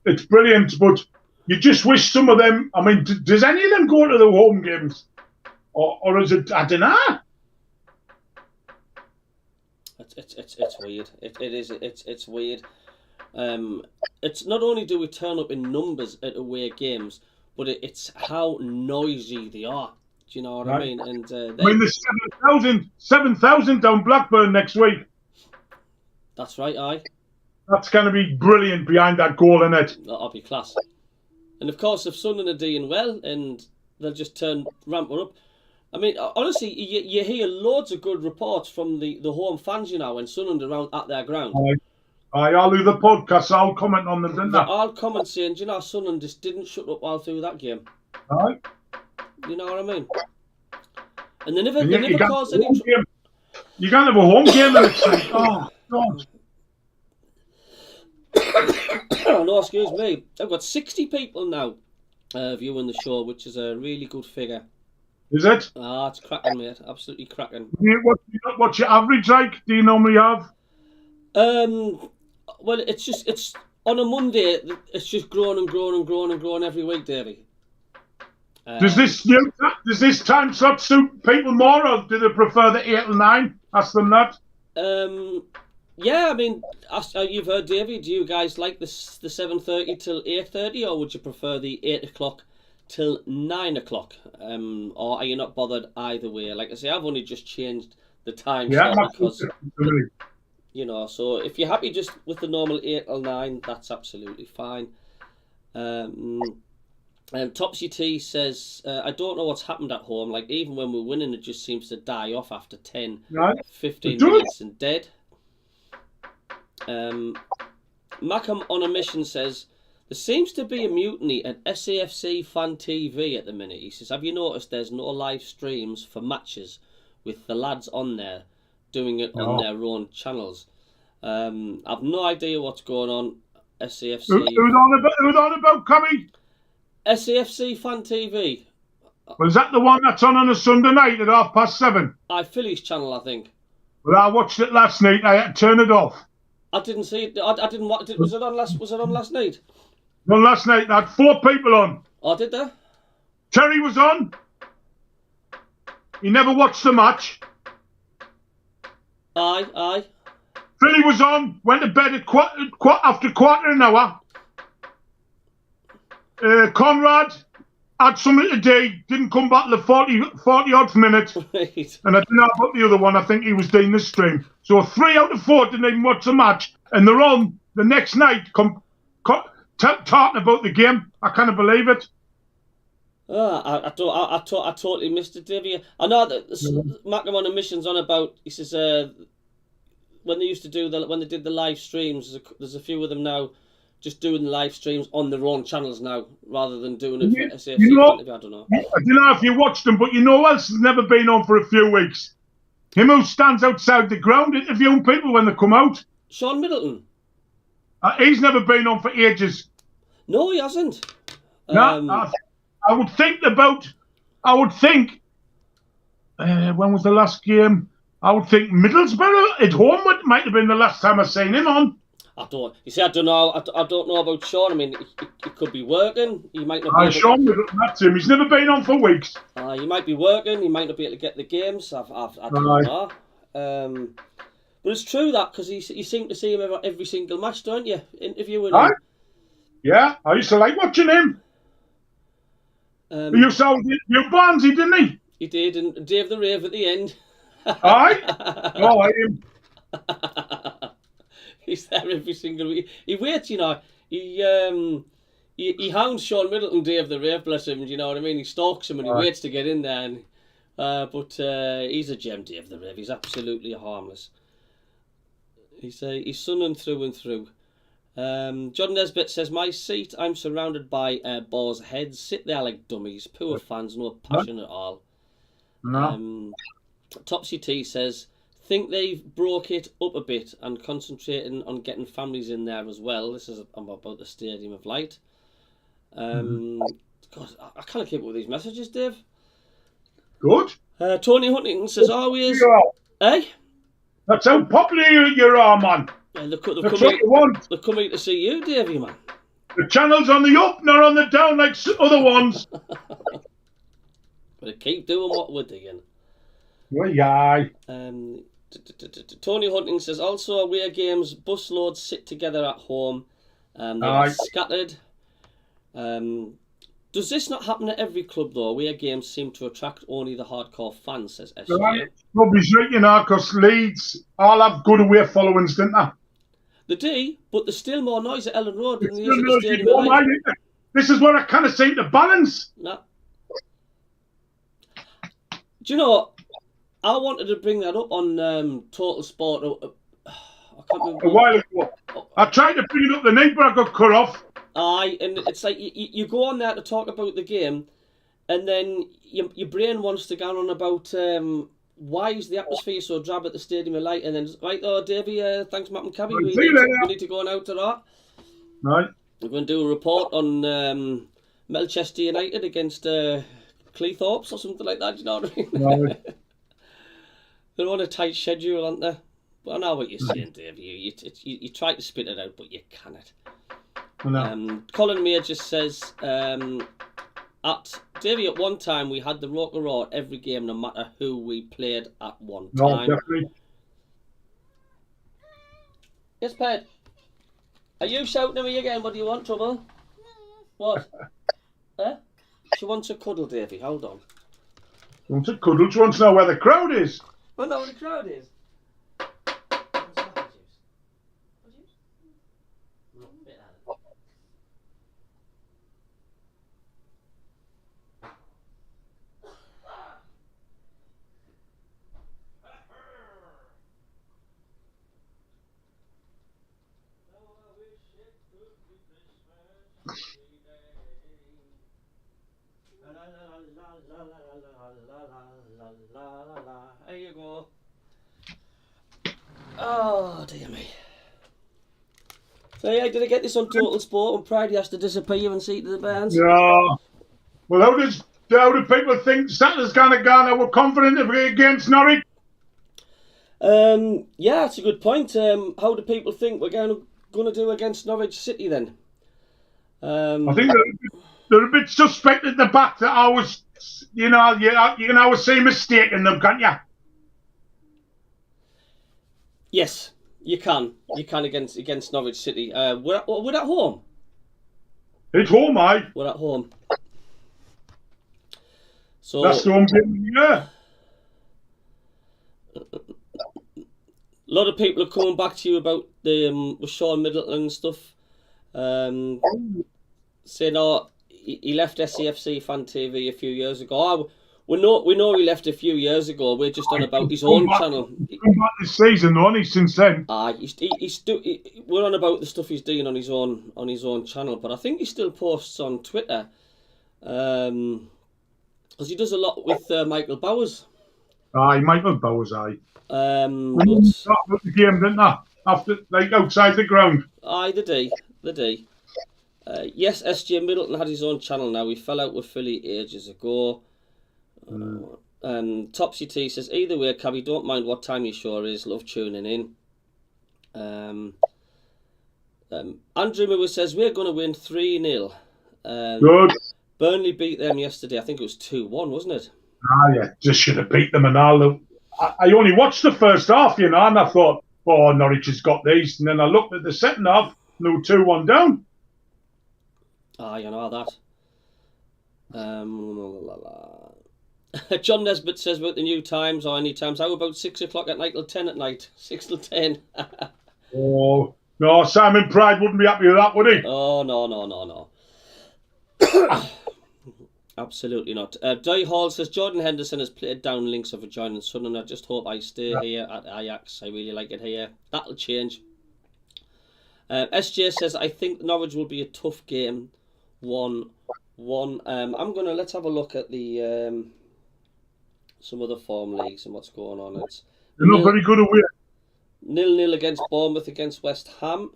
it's brilliant, but you just wish some of them. I mean, does any of them go to the home games, or is it? I don't know. It's weird. It's weird. It's not only do we turn up in numbers at away games, but it's how noisy they are. Do you know what I mean? And there's 7,000 down Blackburn next week. That's right, aye. That's going to be brilliant behind that goal, isn't it? That'll be class. And of course, if Sunderland are doing well, and they'll just ramp it up. I mean, honestly, you hear loads of good reports from the home fans, when Sunderland are around at their ground. I'll do the podcast. I'll comment on them, didn't I? I'll comment saying, Sunderland just didn't shut up all through that game. Aye. You know what I mean? And they never caused any... You can't have a home game and it's like, oh, God. Oh, no, excuse me. I've got 60 people now viewing the show, which is a really good figure. Is it? It's cracking, mate. Absolutely cracking. What's your average like? Do you normally have? Well, it's on a Monday. It's just growing and growing and growing and growing every week, Davey. Does this time slot suit people more, or do they prefer the 8 or 9? Ask them that. Yeah, I mean, you've heard Davey. Do you guys like the 7:30 till 8:30, or would you prefer the 8 o'clock till 9 o'clock? Or are you not bothered either way? Like I say, I've only just changed the time slot because, so if you're happy just with the normal 8 or 9, that's absolutely fine. Topsy T says, I don't know what's happened at home. Like, even when we're winning, it just seems to die off after 10, 15 minutes and dead. MACKEM on a mission says, there seems to be a mutiny at SAFC Fan TV at the minute. He says, have you noticed there's no live streams for matches with the lads on there doing it on their own channels? I've no idea what's going on. SAFC. Who's on about CABBIE? SAFC Fan TV. Was that the one that's on a Sunday night at 7:30? Philly's channel, I think. Well, I watched it last night. I had to turn it off. I didn't see it. I didn't watch it. Was it on last night? Well, last night they had 4 people on. Oh, did they? Terry was on. He never watched the match. Aye. Philly was on. Went to bed at after quarter an hour. Conrad had something to do. Didn't come back to the 40-odd minute. Right. And I don't know about the other one. I think he was doing the stream. So 3 out of 4 didn't even watch the match. And they're on the next night talking about the game. I can't believe it. I totally missed it, Davey. I know that MACKEM on a mission's on about. He says when they used to do when they did the live streams, there's a few of them now just doing the live streams on their own channels now, rather than doing it for SAFC. I don't know. I don't know if you watched them, but you know who else has never been on for a few weeks? Him who stands outside the ground interviewing people when they come out. Sean Middleton. He's never been on for ages. No, he hasn't. No, I would think when was the last game? I would think Middlesbrough at home might have been the last time I seen him on. I don't know. I don't know about Sean. I mean, he could be working. He might not. Sean Middleton, that's him. He's never been on for weeks. He might be working. He might not be able to get the games. I don't know. But it's true that because you seem to see him every single match, don't you? Interviewing him. Yeah, I used to like watching him. You saw Barnsley, didn't he? He did, and Dave the Rave at the end. Aye. Oh, I am. He's there every single week. He waits, He hounds Sean Middleton, Dave the Rave, bless him. You know what I mean? He stalks him and he waits to get in there. And, but he's a gem, Dave the Rave. He's absolutely harmless. He's Sunderland through and through. John Nesbitt says, my seat, I'm surrounded by boars' heads. Sit there like dummies. Poor fans, no passion at all. No. Topsy T says, think they've broke it up a bit and concentrating on getting families in there as well. This is about the Stadium of Light. God, I can't keep up with these messages, Dave. Good. Tony Huntington says, always... Eh? That's how popular you are, man. Yeah, That's what you want. They're coming to see you, Davey, man. The channel's on the up, not on the down like other ones. But keep doing what we're doing. Well, yeah. Tony Hunting says, also away games, bus loads sit together at home. They're scattered. Does this not happen at every club, though? Away games seem to attract only the hardcore fans, says SJ. Rubbish, right, you know, because Leeds all have good away followings, don't they? They do, but there's still more noise at Ellen Road than there is at the Stadium. This is where I kind of seem to balance. No. Do you know, I wanted to bring that up on Total Sport. I can't remember. A while ago. I tried to bring it up the night, but I got cut off. Aye, and it's like you go on there to talk about the game, and then your brain wants to go on about why is the atmosphere so drab at the Stadium of Light, and then right, Davey, thanks, Matt and Cabbie. We need to go on out to that. Right. We're going to do a report on Melchester United against Cleethorpes or something like that. Do you know what I mean? Right. They're on a tight schedule, aren't they? But I know what you're saying, Davey. You try to spit it out, but you cannot. No. Colin Mayer just says, Davey, at one time we had the Roker Raw at every game, no matter who we played at one time. No, definitely. Yes, Ped. Are you shouting at me again? What do you want, trouble? No. What? She wants a cuddle, Davey. Hold on. She wants a cuddle. She wants to know where the crowd is. Well, know where the crowd is. There you go. Oh, dear me. So, yeah, did I get this on Total Sport and Pride has to disappear and see to the bands? Yeah. Well, how do people think Saturday's going to go? We're confident against Norwich? Yeah, that's a good point. How do people think we're going to do against Norwich City then? I think they're a bit suspect at the back that I was, you can always see a mistake in them, can't you? Yes, you can. You can against Norwich City. We're at home. It's home, aye. We're at home. So that's the home game, yeah. A lot of people are coming back to you about the with Sean Middleton and stuff. Saying, he left SAFC Fan TV a few years ago. We know he left a few years ago. We're just on about his own channel. He's come back this season, only since then. We're on about the stuff he's doing on his own channel, but I think he still posts on Twitter, because he does a lot with Michael Bowers. Aye, Michael Bowers, aye. But the game, didn't they? After, like, outside the ground. Aye, the day. Yes, SJ Middleton had his own channel now. He fell out with Philly ages ago. Topsy T says, either way, Cabbie, don't mind what time your show is. Love tuning in. Andrew Miller says, we're going to win 3-0. Good. Burnley beat them yesterday. I think it was 2-1, wasn't it? Ah, yeah. Just should have beat them and all. I only watched the first half, and I thought, oh, Norwich has got these. And then I looked at the second half, and they were 2-1 down. Ah, you know that. John Nesbitt says about the new times or any times. How about 6 o'clock at night till 10 at night? 6 till 10. Oh, no, Simon Pride wouldn't be happy with that, would he? Oh, no. Absolutely not. Di Hall says, Jordan Henderson has played down links of a joining Sunderland. I just hope I stay here at Ajax. I really like it here. That'll change. SJ says, I think Norwich will be a tough game. 1-1. Let's have a look at the some other form leagues and what's going on. They're not very good away. 0-0 against Bournemouth against West Ham.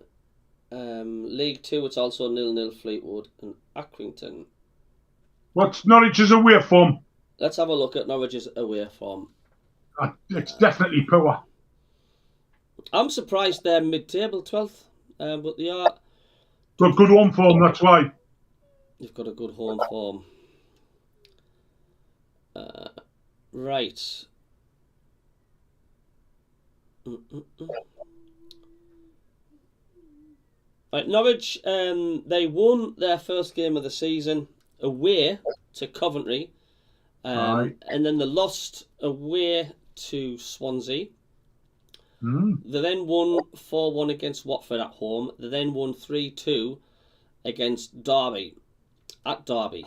League 2, it's also 0-0 Fleetwood and Accrington. What's Norwich's away form? Let's have a look at Norwich's away form. It's definitely poor. I'm surprised they're mid-table 12th, but they are. Got good home form, that's why. They've got a good home form. Right. Right, Norwich, they won their first game of the season away to Coventry, and then they lost away to Swansea. They then won 4-1 against Watford at home. They then won 3-2 against Derby, at Derby.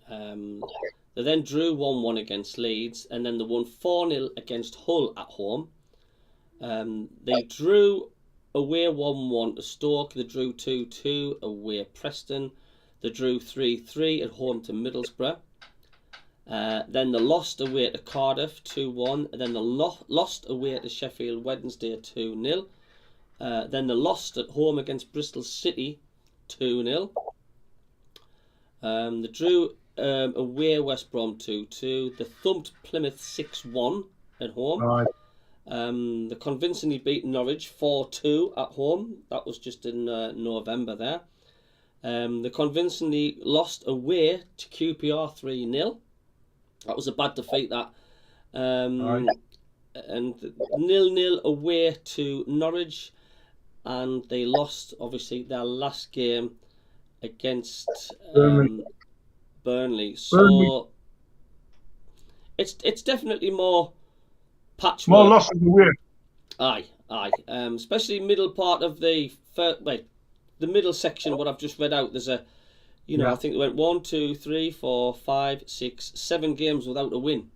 They then drew 1-1 against Leeds, and then they won 4-0 against Hull at home. They drew away 1-1 to Stoke. They drew 2-2 away at Preston. They drew 3-3 at home to Middlesbrough. Then they lost away to Cardiff 2-1. And then they lost away to Sheffield Wednesday 2-0. Then they lost at home against Bristol City 2-0. They drew away West Brom 2-2. They thumped Plymouth 6-1 at home. They convincingly beat Norwich 4-2 at home. That was just in November there. They convincingly lost away to QPR 3-0. That was a bad defeat, that. And 0-0 away to Norwich. And they lost, obviously, their last game against Burnley. So it's definitely more patchwork. More losses away. Aye. Especially middle part of the middle section. What I've just read out, there's a, I think they went 1, 2, 3, 4, 5, 6, 7 games without a win.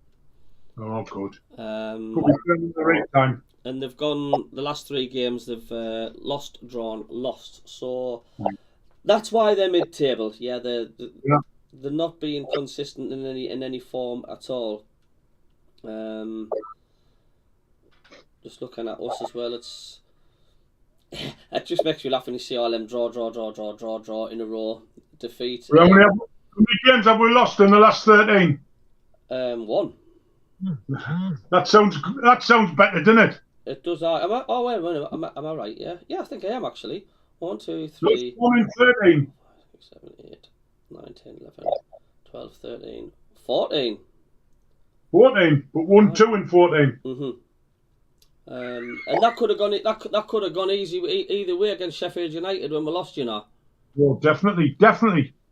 Oh, good. Could be the right time. And they've gone the last 3 games. They've lost, drawn, lost. So that's why they're mid-table. Yeah, they're not being consistent in any form at all. Just looking at us as well, it just makes me laugh when you see all them draw in a row, defeat. How many games have we lost in the last 13? 1. That sounds better, doesn't it? It does. Am I? Oh, wait a minute. Am I right? Yeah, I think I am actually. 1, 2, 3. 1 in 13. 5, 6, 7, 8, 9, 10, 11, 12, 13, 14. 14, but 1, 2 in 14. And that could have gone. That could have gone easy either way against Sheffield United when we lost. Well, definitely.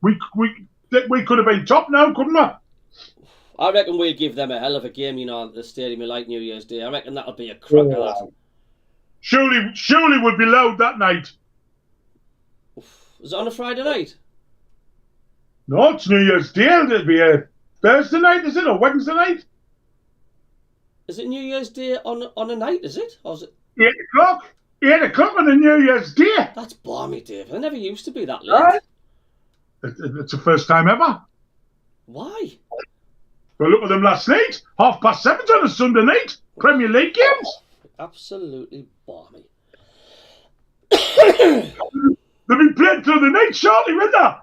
We could have been top now, couldn't we? I reckon we'll give them a hell of a game, at the stadium like New Year's Day. I reckon that'll be a cracker. That. Surely would be loud that night. Is it on a Friday night? No, it's New Year's Day. It'll be a Thursday night, is it, or Wednesday night? Is it New Year's Day on a night, is it? Or is it 8 o'clock? 8 o'clock on a New Year's Day. That's balmy, Dave. It never used to be that late. Right. It's the first time ever. Why? Well, look at them last night. 7:30 on a Sunday night. Premier League games. Absolutely balmy. They'll be playing through the night shortly, won't they?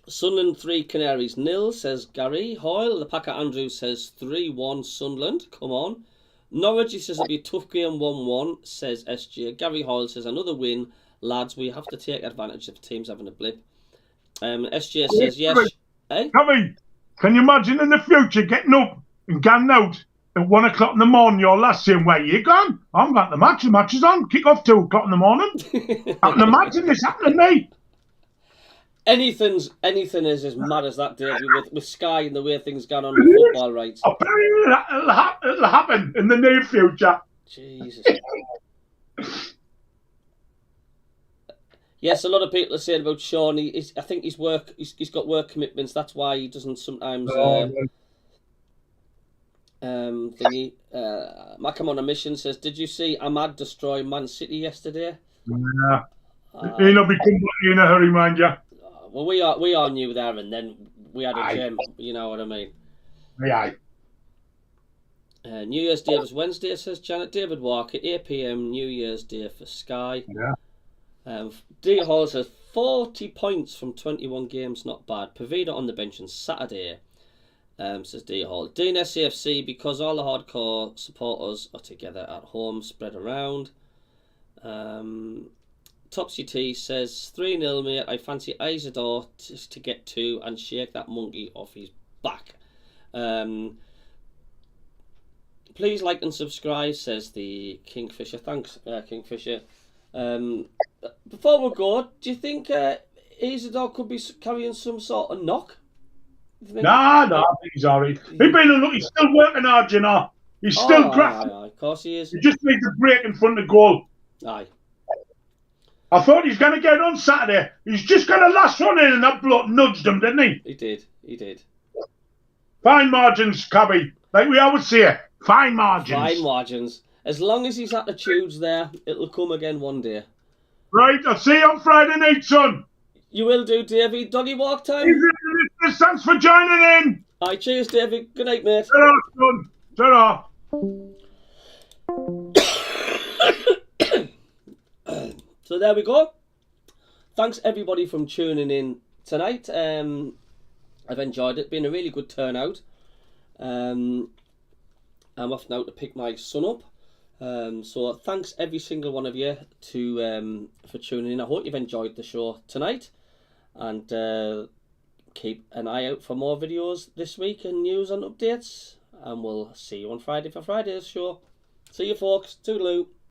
Sunderland 3, Canaries 0, says Gary Hoyle. The Packer Andrew says 3-1 Sunderland. Come on. Norwich, he says it'll be a tough game, 1-1, says SJ. Gary Hoyle says another win. Lads, we have to take advantage of teams having a blip. SJ says yes. Cabby, can you imagine in the future getting up and going out at 1 o'clock in the morning, your last saying, where you gone? I'm going to the match. The match is on. Kick off 2 o'clock in the morning. I'm the match and this happening to me. Anything is as mad as that, Davey, with Sky and the way things gone on with football rights. It'll happen in the near future. Jesus. Yes, a lot of people are saying about Sean. I think he's got work commitments. That's why he doesn't sometimes. Mackem on a mission says, "Did you see Ahmad destroy Man City yesterday?" Yeah. He'll not be coming back in a hurry, mind you. Well, we all knew there and then we had a Aye. gym. You know what I mean. Yeah. New Year's Day was Wednesday, says Janet. David Walker, 8 p.m. New Year's Day for Sky. Yeah. D Hall says 40 points from 21 games, not bad. Pavida on the bench on Saturday, says D Hall. Dean SAFC, because all the hardcore supporters are together at home, spread around. Topsy T says 3-0, mate. I fancy Isidore to get 2 and shake that monkey off his back. Please like and subscribe, says the Kingfisher. Thanks, Kingfisher. Before we go, do you think Isidore could be carrying some sort of knock? No, I think he's alright. He's still working hard, you know. He's still crafty. Aye, of course he is. He just needs a break in front of goal. Aye. I thought he's going to get on Saturday. He's just got a last one in and that bloke nudged him, didn't he? He did. Fine margins, Cabby. Like we always say, fine margins. Fine margins. As long as his attitude's there, it'll come again one day. Right, I'll see you on Friday night, son. You will do, Davey. Doggy walk time. Thanks for joining in. Aye, cheers, Davey. Good night, mate. Ta-ra, son. Ta-ra. So there we go. Thanks everybody from tuning in tonight. I've enjoyed it. Been a really good turnout. I'm off now to pick my son up. So thanks every single one of you for tuning in. I hope you've enjoyed the show tonight, and keep an eye out for more videos this week and news and updates. And we'll see you on Friday for Friday's show. See you, folks. Toodaloo.